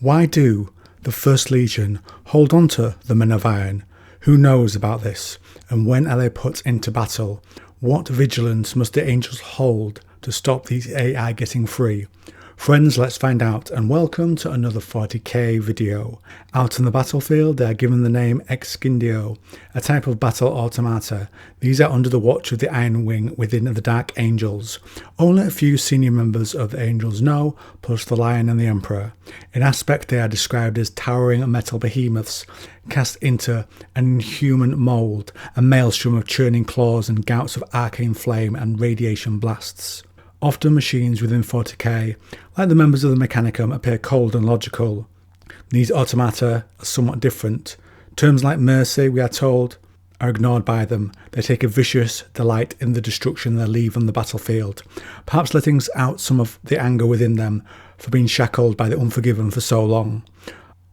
Why do the First Legion hold on to the Men of Iron? Who knows about this? And when are they put into battle? What vigilance must the Angels hold to stop these AI getting free? Friends, let's find out, and welcome to another 40k video. Out on the battlefield, they are given the name Exscindio, a type of battle automata. These are under the watch of the Iron Wing within the Dark Angels. Only a few senior members of the Angels know, plus the Lion and the Emperor. In aspect, they are described as towering metal behemoths, cast into an inhuman mould, a maelstrom of churning claws and gouts of arcane flame and radiation blasts. Often machines within 40k, like the members of the Mechanicum, appear cold and logical. These automata are somewhat different. Terms like mercy, we are told, are ignored by them. They take a vicious delight in the destruction they leave on the battlefield, perhaps letting out some of the anger within them for being shackled by the unforgiven for so long.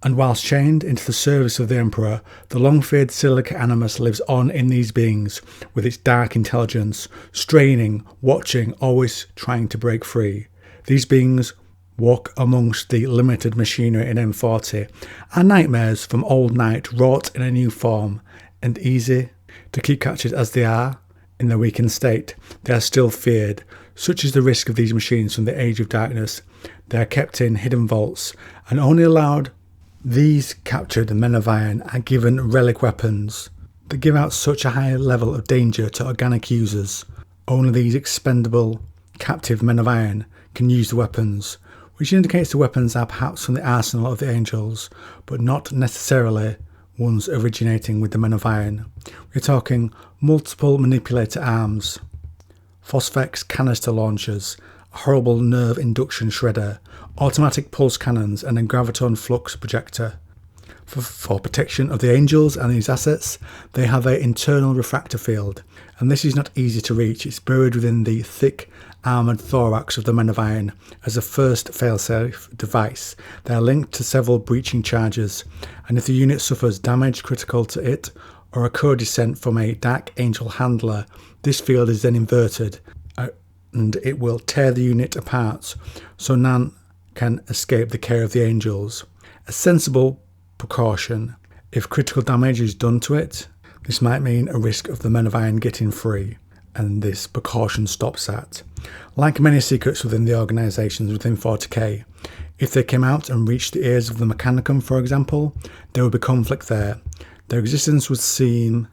And whilst chained into the service of the Emperor, the long-feared Silica Animus lives on in these beings with its dark intelligence, straining, watching, always trying to break free. These beings walk amongst the limited machinery in M40, are nightmares from old night wrought in a new form, and easy to keep captured as they are in their weakened state. They are still feared. Such is the risk of these machines from the Age of Darkness. They are kept in hidden vaults and only allowed. These captured Men of Iron are given relic weapons that give out such a high level of danger to organic users. Only these expendable, captive Men of Iron can use the weapons, which indicates the weapons are perhaps from the arsenal of the Angels, but not necessarily ones originating with the Men of Iron. We're talking multiple manipulator arms, phosphex canister launchers, a horrible nerve induction shredder, automatic pulse cannons, and a graviton flux projector. For protection of the Angels and these assets, they have an internal refractor field, and this is not easy to reach. It's buried within the thick armoured thorax of the Men of Iron as a first failsafe device. They are linked to several breaching charges, and if the unit suffers damage critical to it, or a code is sent from a Dark Angel handler, this field is then inverted, and it will tear the unit apart, so none can escape the care of the Angels. A sensible precaution. If critical damage is done to it, this might mean a risk of the Men of Iron getting free, and this precaution stops that. Like many secrets within the organisations within 40k, if they came out and reached the ears of the Mechanicum, for example, there would be conflict there. Their existence was seen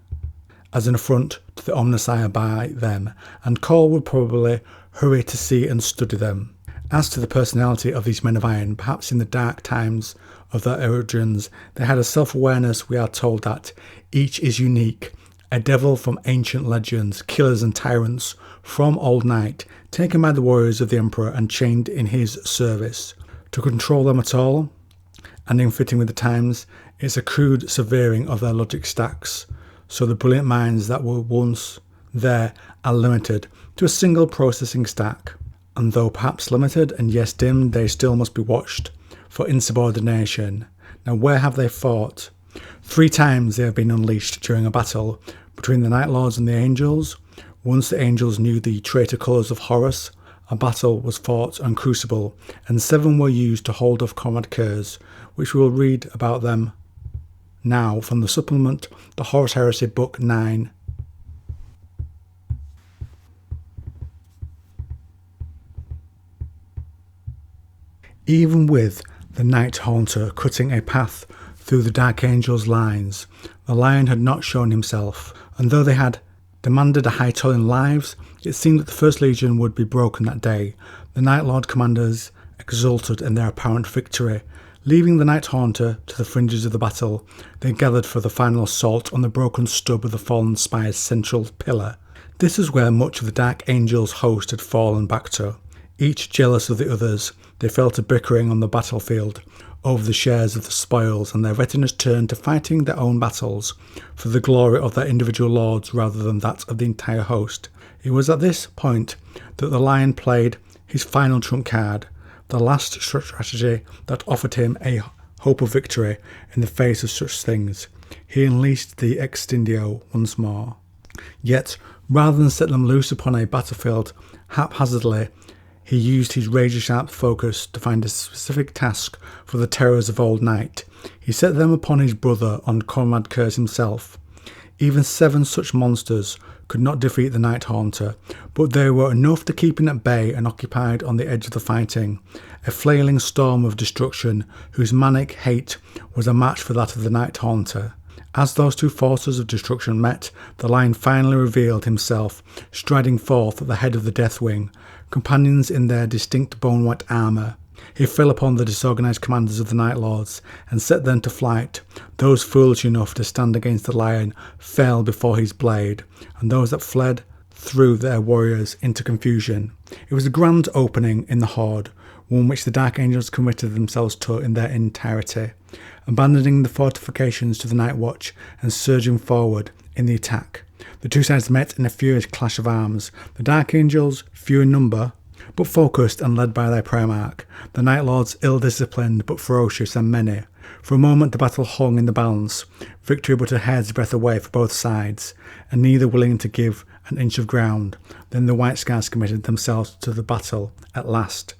as an affront to the Omnissiah by them, and Cole would probably hurry to see and study them. As to the personality of these Men of Iron, perhaps in the dark times of their origins, they had a self-awareness. We are told that each is unique, a devil from ancient legends, killers and tyrants from old night, taken by the warriors of the Emperor and chained in his service. To control them at all, and in fitting with the times, it's a crude severing of their logic stacks, so the brilliant minds that were once there are limited to a single processing stack. And though perhaps limited and yes dimmed, they still must be watched for insubordination. Now where have they fought? 3 times they have been unleashed during a battle between the Night Lords and the Angels. Once the Angels knew the traitor colours of Horus, a battle was fought on Crucible, and 7 were used to hold off Comrade Curse, which we will read about them now from the supplement, the Horus Heresy Book 9. Even with the Night Haunter cutting a path through the Dark Angel's lines, the Lion had not shown himself, and though they had demanded a high toll in lives, it seemed that the First Legion would be broken that day. The Night Lord commanders exulted in their apparent victory. Leaving the Night Haunter to the fringes of the battle, they gathered for the final assault on the broken stub of the fallen spire's central pillar. This is where much of the Dark Angel's host had fallen back to. Each jealous of the others, they fell to bickering on the battlefield over the shares of the spoils, and their retinas turned to fighting their own battles for the glory of their individual lords rather than that of the entire host. It was at this point that the Lion played his final trump card, the last strategy that offered him a hope of victory in the face of such things. He unleashed the Exscindio once more. Yet, rather than set them loose upon a battlefield haphazardly, he used his razor-sharp focus to find a specific task for the terrors of Old Night. He set them upon his brother and Conrad Curse himself. Even 7 such monsters could not defeat the Night Haunter, but they were enough to keep him at bay and occupied on the edge of the fighting, a flailing storm of destruction whose manic hate was a match for that of the Night Haunter. As those two forces of destruction met, the Lion finally revealed himself, striding forth at the head of the Deathwing, companions in their distinct bone-white armour. He fell upon the disorganised commanders of the Night Lords and set them to flight. Those foolish enough to stand against the Lion fell before his blade, and those that fled threw their warriors into confusion. It was a grand opening in the Horde, one which the Dark Angels committed themselves to in their entirety, abandoning the fortifications to the Night Watch and surging forward in the attack. The two sides met in a furious clash of arms, the Dark Angels few in number, but focused and led by their Primarch, the Night Lords ill-disciplined but ferocious and many. For a moment the battle hung in the balance, victory but a hair's breadth away for both sides, and neither willing to give an inch of ground. Then the White Scars committed themselves to the battle at last,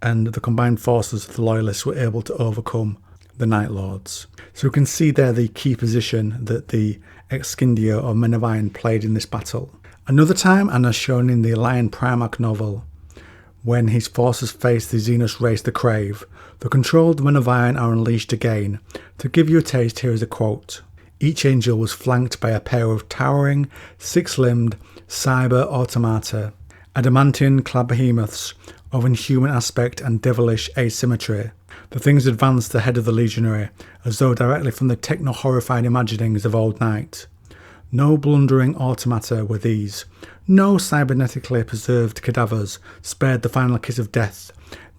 and the combined forces of the Loyalists were able to overcome the Night Lords. So we can see there the key position that the Exscindio or Men of Iron played in this battle. Another time, and as shown in the Lion Primarch novel, when his forces face the Xenos race the Crave, the controlled Men of Iron are unleashed again. To give you a taste, here is a quote. Each angel was flanked by a pair of towering, 6-limbed cyber automata, adamantium-clad behemoths of inhuman aspect and devilish asymmetry. The things advanced ahead of the legionary, as though directly from the techno-horrified imaginings of Old Night. No blundering automata were these. No cybernetically preserved cadavers spared the final kiss of death.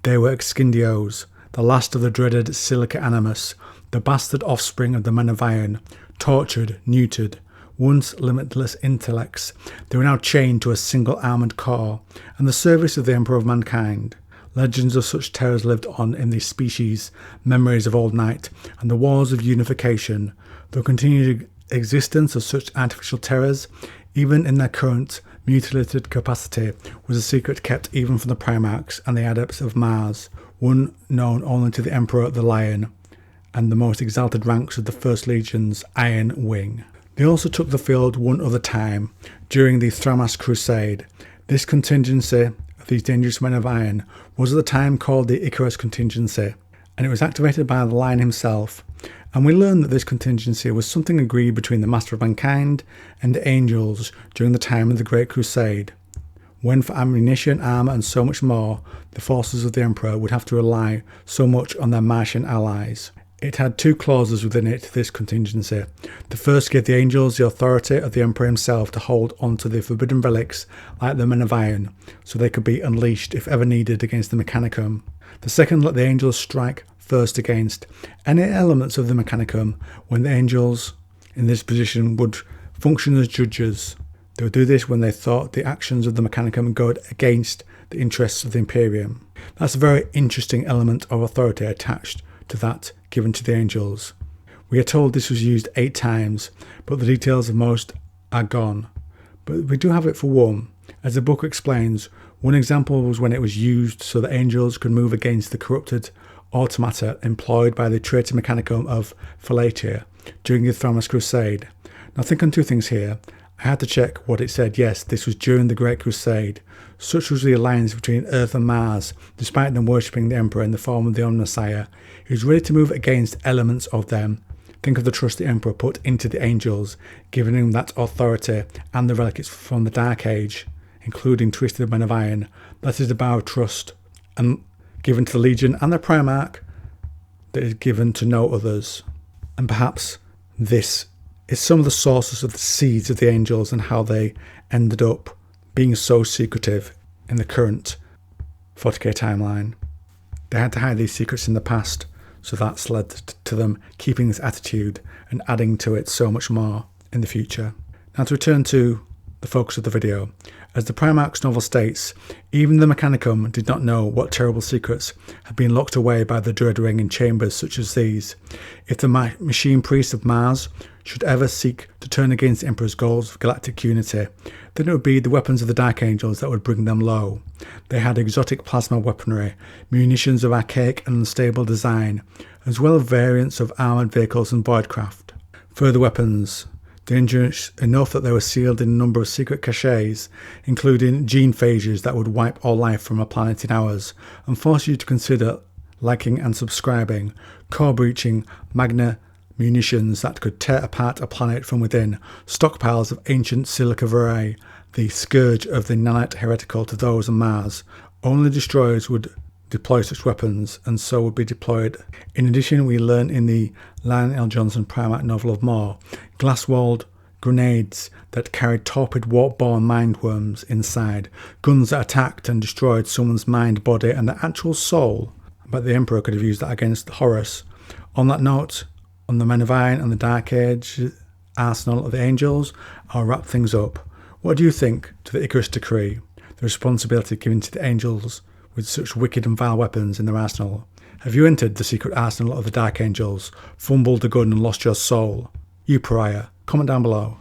They were Exscindios, the last of the dreaded Silica Animus, the bastard offspring of the Men of Iron, tortured, neutered, once limitless intellects. They were now chained to a single armoured core, and the service of the Emperor of Mankind. Legends of such terrors lived on in the species, memories of Old Night, and the wars of unification. The continued existence of such artificial terrors, even in their current mutilated capacity, was a secret kept even from the Primarchs and the Adepts of Mars, one known only to the Emperor the Lion and the most exalted ranks of the First Legion's Iron Wing. They also took the field one other time, during the Thramas Crusade. This contingency of these dangerous Men of Iron was at the time called the Icarus Contingency, and it was activated by the Lion himself. And we learn that this contingency was something agreed between the Master of Mankind and the Angels during the time of the Great Crusade, when for ammunition, armour and so much more, the forces of the Emperor would have to rely so much on their Martian allies. It had 2 clauses within it, this contingency. The first gave the Angels the authority of the Emperor himself to hold onto the forbidden relics like the Men of Iron, so they could be unleashed if ever needed against the Mechanicum. The second let the Angels strike first against any elements of the Mechanicum when the Angels in this position would function as judges. They would do this when they thought the actions of the Mechanicum go against the interests of the Imperium. That's a very interesting element of authority attached to that given to the Angels. We are told this was used 8 times, but the details of most are gone. But we do have it for one. As the book explains, one example was when it was used so that Angels could move against the corrupted automata employed by the traitor Mechanicum of Phalatia during the Thramas Crusade. Now think on 2 things here. I had to check what it said. Yes, this was during the Great Crusade. Such was the alliance between Earth and Mars, despite them worshipping the Emperor in the form of the Omnissiah. He was ready to move against elements of them. Think of the trust the Emperor put into the Angels, giving him that authority and the relics from the Dark Age, including Twisted Men of Iron. That is the bar of trust, and given to the Legion and their Primarch, that is given to no others. And perhaps this is some of the sources of the seeds of the Angels and how they ended up being so secretive in the current 40k timeline. They had to hide these secrets in the past, so that's led to them keeping this attitude and adding to it so much more in the future. Now to return to the focus of the video. As the Primarch's novel states, even the Mechanicum did not know what terrible secrets had been locked away by the Dread Ring in chambers such as these. If the machine priests of Mars should ever seek to turn against the Emperor's goals of galactic unity, then it would be the weapons of the Dark Angels that would bring them low. They had exotic plasma weaponry, munitions of archaic and unstable design, as well as variants of armoured vehicles and voidcraft. Further weapons, dangerous enough that they were sealed in a number of secret caches, including gene phages that would wipe all life from a planet in hours and force you to consider liking and subscribing, core-breaching magna munitions that could tear apart a planet from within, stockpiles of ancient silica vitae, the scourge of the nanite heretical to those on Mars. Only destroyers would deploy such weapons, and so would be deployed. In addition, we learn in the Lyon L. Johnson Primarch novel of More, glass-walled grenades that carried torpid warp-born mindworms inside, guns that attacked and destroyed someone's mind, body, and their actual soul. But the Emperor could have used that against Horus. On that note, on the Men of Iron and the Dark Age arsenal of the Angels, I'll wrap things up. What do you think to the Icarus Decree, the responsibility given to the Angels with such wicked and vile weapons in their arsenal? Have you entered the secret arsenal of the Dark Angels, fumbled the gun and lost your soul? You pariah, comment down below.